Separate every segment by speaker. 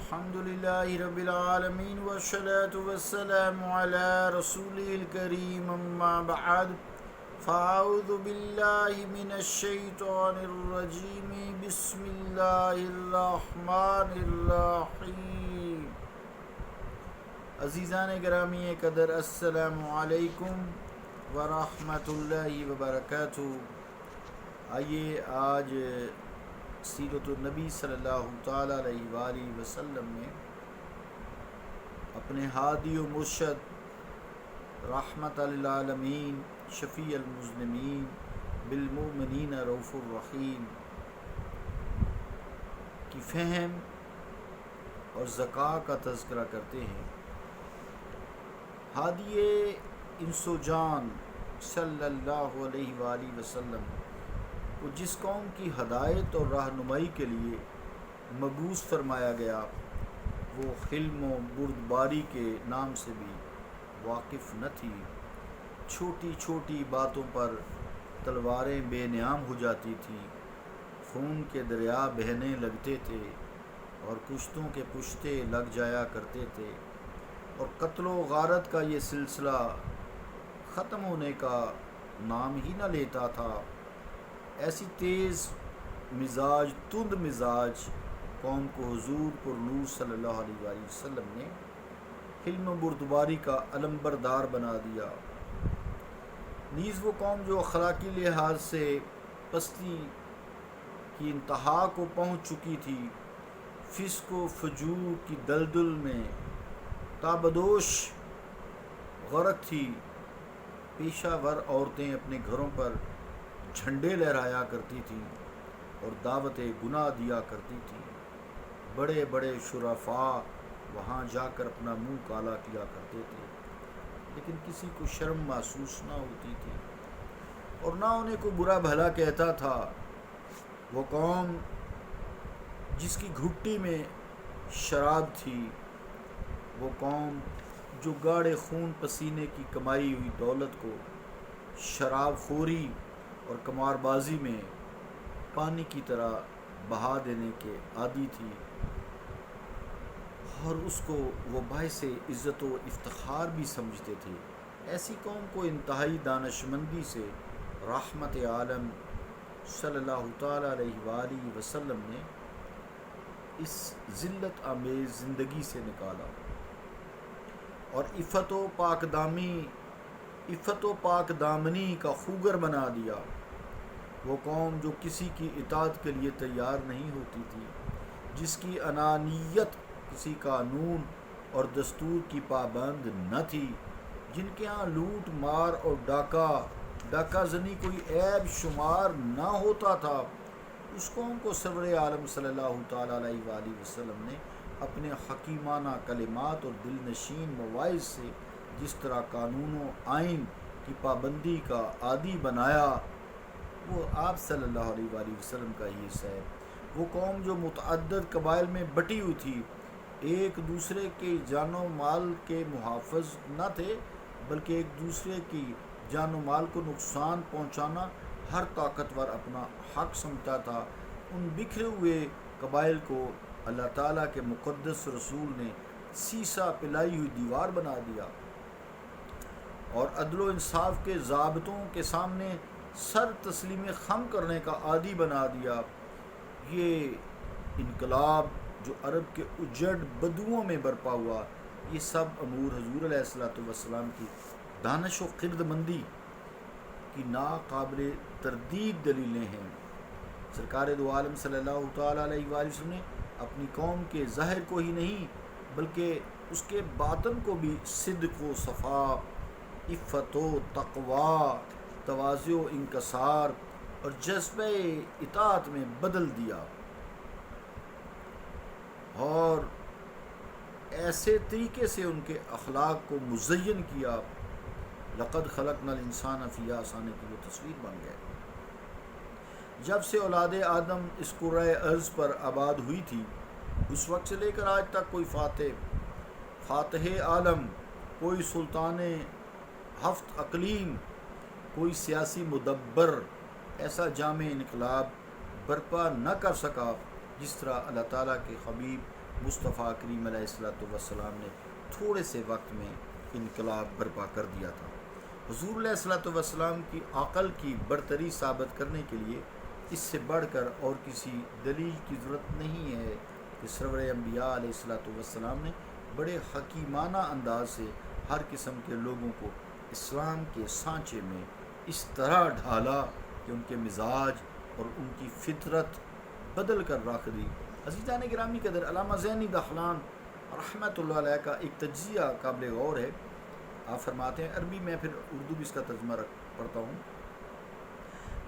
Speaker 1: الحمد لله رب العالمين والصلاة والسلام على رسوله الكريم أما بعد فأعوذ بالله من الشيطان الرجيم بسم الله الرحمن الرحيم. عزیزان گرامی قدر، السلام علیکم ورحمۃ اللہ وبرکاتہ. آئیے آج سیرت النبی صلی اللہ تعالیٰ علیہ وآلہ وسلم میں اپنے ہادی و مرشد رحمت للعالمین شفیع المذنبین بالمؤمنین رؤوف الرحیم کی فہم اور ذکا کا تذکرہ کرتے ہیں. ہادی انس و جان صلی اللہ علیہ وآلہ وسلم کو جس قوم کی ہدایت اور رہنمائی کے لیے مبعوث فرمایا گیا وہ حلم و بردباری کے نام سے بھی واقف نہ تھی. چھوٹی چھوٹی باتوں پر تلواریں بے نیام ہو جاتی تھیں، خون کے دریا بہنے لگتے تھے اور کشتوں کے پشتے لگ جایا کرتے تھے، اور قتل و غارت کا یہ سلسلہ ختم ہونے کا نام ہی نہ لیتا تھا. ایسی تیز مزاج، تند مزاج قوم کو حضور پر نور صلی اللہ علیہ وآلہ وسلم نے حلم و بردباری کا علمبردار بنا دیا. نیز وہ قوم جو اخلاقی لحاظ سے پستی کی انتہا کو پہنچ چکی تھی، فسق و فجور کی دلدل میں تابدوش غرق تھی. پیشہ ور عورتیں اپنے گھروں پر جھنڈے لہرایا کرتی تھیں اور دعوت گناہ دیا کرتی تھیں. بڑے بڑے شرفاء وہاں جا کر اپنا منہ کالا کیا کرتے تھے، لیکن کسی کو شرم محسوس نہ ہوتی تھی اور نہ انہیں کوئی برا بھلا کہتا تھا. وہ قوم جس کی گھٹی میں شراب تھی، وہ قوم جو گاڑے خون پسینے کی کمائی ہوئی دولت کو شراب خوری اور قمار بازی میں پانی کی طرح بہا دینے کے عادی تھی، اور اس کو وہ باعث عزت و افتخار بھی سمجھتے تھے. ایسی قوم کو انتہائی دانشمندی سے رحمت عالم صلی اللہ تعالیٰ علیہ وآلہ وسلم نے اس ذلت آمیز زندگی سے نکالا اور عفت و پاک دامنی کا خوگر بنا دیا. وہ قوم جو کسی کی اطاعت کے لیے تیار نہیں ہوتی تھی، جس کی انانیت کسی قانون اور دستور کی پابند نہ تھی، جن کے ہاں لوٹ مار اور ڈاکہ زنی کوئی عیب شمار نہ ہوتا تھا، اس قوم کو سرور عالم صلی اللہ تعالیٰ علیہ وآلہ وسلم نے اپنے حکیمانہ کلمات اور دل نشین مواعظ سے جس طرح قانون و آئین کی پابندی کا عادی بنایا، وہ آپ صلی اللہ علیہ وآلہ وسلم کا ہی حصہ ہے. وہ قوم جو متعدد قبائل میں بٹی ہوئی تھی، ایک دوسرے کے جان و مال کے محافظ نہ تھے، بلکہ ایک دوسرے کی جان و مال کو نقصان پہنچانا ہر طاقتور اپنا حق سمجھتا تھا. ان بکھرے ہوئے قبائل کو اللہ تعالیٰ کے مقدس رسول نے سیسا پلائی ہوئی دیوار بنا دیا اور عدل و انصاف کے ضابطوں کے سامنے سر تسلیم خم کرنے کا عادی بنا دیا. یہ انقلاب جو عرب کے اجڑ بدوؤں میں برپا ہوا، یہ سب امور حضور علیہ الصلوۃ والسلام کی دانش و خرد مندی کی ناقابل تردید دلیلیں ہیں. سرکار دو عالم صلی اللہ تعالیٰ علیہ وآلہ وسلم نے اپنی قوم کے ظاہر کو ہی نہیں بلکہ اس کے باطن کو بھی صدق و صفا، عفت و تقوی، تواضع و انکسار اور جذبہ اطاعت میں بدل دیا، اور ایسے طریقے سے ان کے اخلاق کو مزین کیا. لقد خلقنا الانسان فی احسن کی وہ تصویر بن گئے. جب سے اولاد آدم اس کرۂ ارض پر آباد ہوئی تھی، اس وقت سے لے کر آج تک کوئی فاتح عالم، کوئی سلطان ہفت اقلیم، کوئی سیاسی مدبر ایسا جامع انقلاب برپا نہ کر سکا جس طرح اللہ تعالیٰ کے حبیب مصطفیٰ کریم علیہ السلام نے تھوڑے سے وقت میں انقلاب برپا کر دیا تھا۔ حضور علیہ السلام کی عقل کی برتری ثابت کرنے کے لیے اس سے بڑھ کر اور کسی دلیل کی ضرورت نہیں ہے کہ سرور انبیاء علیہ السلام نے بڑے حکیمانہ انداز سے ہر قسم کے لوگوں کو اسلام کے سانچے میں اس طرح ڈھالا کہ ان کے مزاج اور ان کی فطرت بدل کر رکھ دی۔ عزیزان گرامی قدر، علامہ زینی دہلان رحمۃ اللہ علیہ کا ایک تجزیہ قابل غور ہے۔ آپ فرماتے ہیں، عربی میں پھر اردو بھی اس کا ترجمہ پڑھتا ہوں۔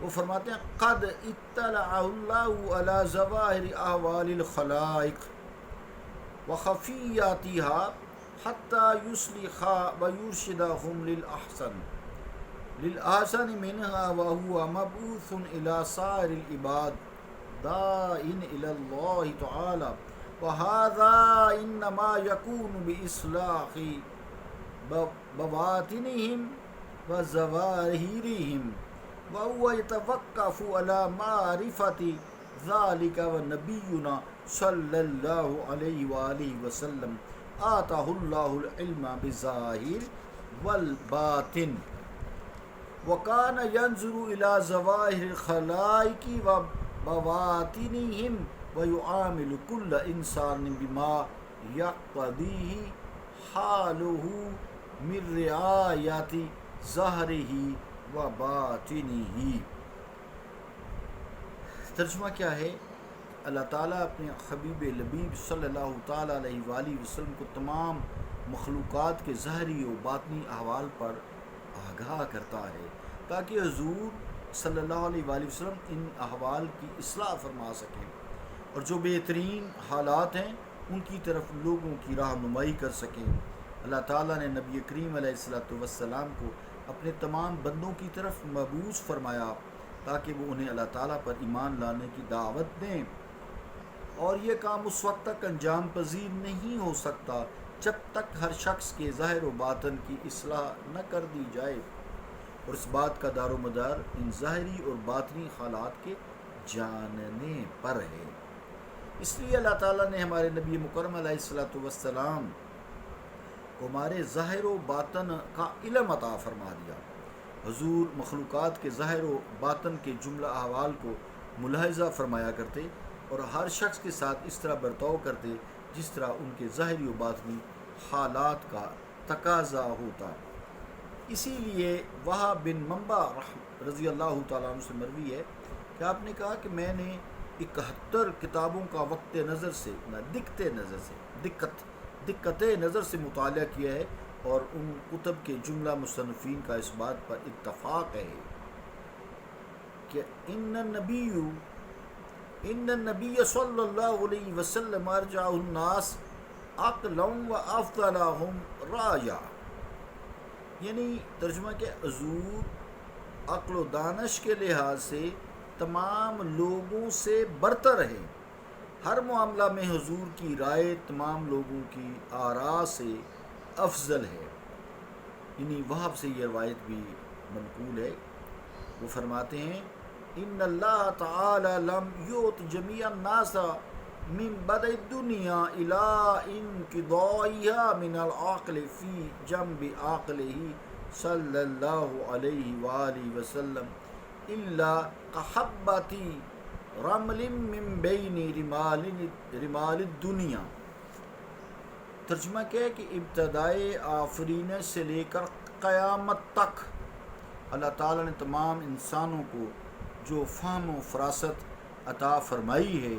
Speaker 1: وہ فرماتے ہیں، قد اطلع اللہ علی ظواہر احوال الخلائق وخفیاتها حتی یصلح ویرشدہم للأحسن منها وهو مبعوث الى سائر العباد داع الى اللہ تعالی وهذا انما يكون بإصلاح بواطنهم وظواہرهم وهو يتوقف على معرفة ذلك ونبينا صلى الله عليه وآله وسلم آتاه الله العلم بالظاهر والباطن وكان ينظر إلى ظواهر الخلائق وبواطنهم ويعامل كل إنسان بما يقتضيه حاله من رعاية ظاهره و باطنہ۔ ترجمہ کیا ہے؟ اللہ تعالیٰ اپنے حبیب لبیب صلی اللہ تعالیٰ علیہ وآلہ وسلم کو تمام مخلوقات کے ظاہری و باطنی احوال پر آگاہ کرتا ہے تاکہ حضور صلی اللہ علیہ وآلہ وسلم ان احوال کی اصلاح فرما سکیں اور جو بہترین حالات ہیں ان کی طرف لوگوں کی رہنمائی کر سکیں۔ اللہ تعالیٰ نے نبی کریم علیہ السلام کو اپنے تمام بندوں کی طرف مبعوث فرمایا تاکہ وہ انہیں اللہ تعالیٰ پر ایمان لانے کی دعوت دیں، اور یہ کام اس وقت تک انجام پذیر نہیں ہو سکتا جب تک ہر شخص کے ظاہر و باطن کی اصلاح نہ کر دی جائے، اور اس بات کا دار و مدار ان ظاہری اور باطنی حالات کے جاننے پر ہے۔ اس لیے اللہ تعالیٰ نے ہمارے نبی مکرم علیہ السلام کو ہمارے ظاہر و باطن کا علم عطا فرما دیا۔ حضور مخلوقات کے ظاہر و باطن کے جملہ احوال کو ملاحظہ فرمایا کرتے اور ہر شخص کے ساتھ اس طرح برتاؤ کرتے جس طرح ان کے ظاہری و باطنی حالات کا تقاضا ہوتا۔ اسی لیے وہب بن منبع رضی اللہ تعالیٰ عنہ سے مروی ہے کہ آپ نے کہا کہ میں نے 71 کتابوں کا وقت نظر سے دقت نظر سے مطالعہ کیا ہے، اور ان کتب کے جملہ مصنفین کا اس بات پر اتفاق ہے کہ ان النبی صلی اللہ علیہ وسلم ارجع الناس عقلا و افضلهم رایا، یعنی ترجمہ کہ حضور عقل و دانش کے لحاظ سے تمام لوگوں سے برتر ہے۔ ہر معاملہ میں حضور کی رائے تمام لوگوں کی آراء سے افضل ہے۔ یعنی وہب سے یہ روایت بھی منقول ہے۔ وہ فرماتے ہیں، ان اللہ تعالی لم یعط جمیع الناس من بدء الدنیا الى انقضائها من العقل فی جنب عقلہ صلی اللہ علیہ وآلہ وسلم الا كحبۃ رمل من بین رمال الدنیا۔ ترجمہ کیا ہے کہ ابتدائے آفرینش سے لے کر قیامت تک اللہ تعالیٰ نے تمام انسانوں کو جو فہم و فراست عطا فرمائی ہے،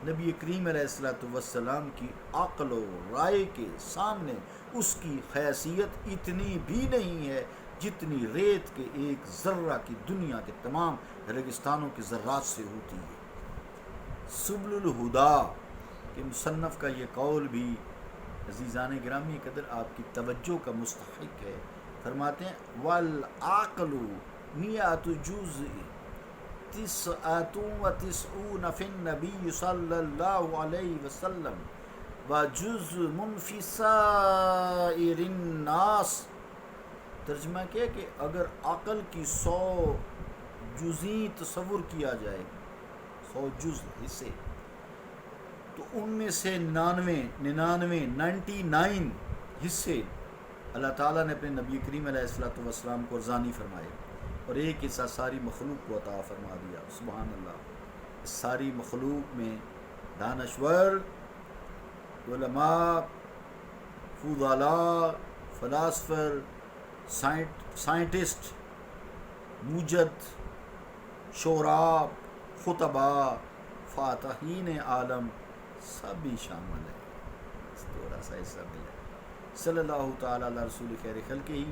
Speaker 1: نبی کریم علیہ السلام کی عقل و رائے کے سامنے اس کی حیثیت اتنی بھی نہیں ہے جتنی ریت کے ایک ذرہ کی دنیا کے تمام ریگستانوں کے ذرات سے ہوتی ہے۔ سبل الہدا کے مصنف کا یہ قول بھی عزیزان گرامی قدر آپ کی توجہ کا مستحق ہے۔ فرماتے ہیں، والعقل مئۃ جزء 99 فی النبی صلی اللہ علیہ وسلم وجزء فی سائر الناس۔ ترجمہ کیا کہ اگر عقل کی 100 جزیں تصور کیا جائے، 100 جز حصے، تو ان میں سے 99 حصے اللہ تعالیٰ نے اپنے نبی کریم علیہ السلام کو ارزانی فرمائے، اور ایک حصہ ساری مخلوق کو عطا فرما دیا۔ سبحان اللہ۔ ساری مخلوق میں دانشور، علماء، فضلاء، فلاسفر، سائنٹسٹ، موجد، شعراء، خطباء، فاتحین عالم سبھی شامل ہیں، تھوڑا سا حصہ ملا۔ صلی اللہ تعالیٰ علی رسول خیر خلقہ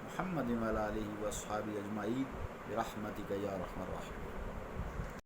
Speaker 1: محمد وعلی آلہ واصحابہ اجمعین برحمتک یا ارحم الراحمین۔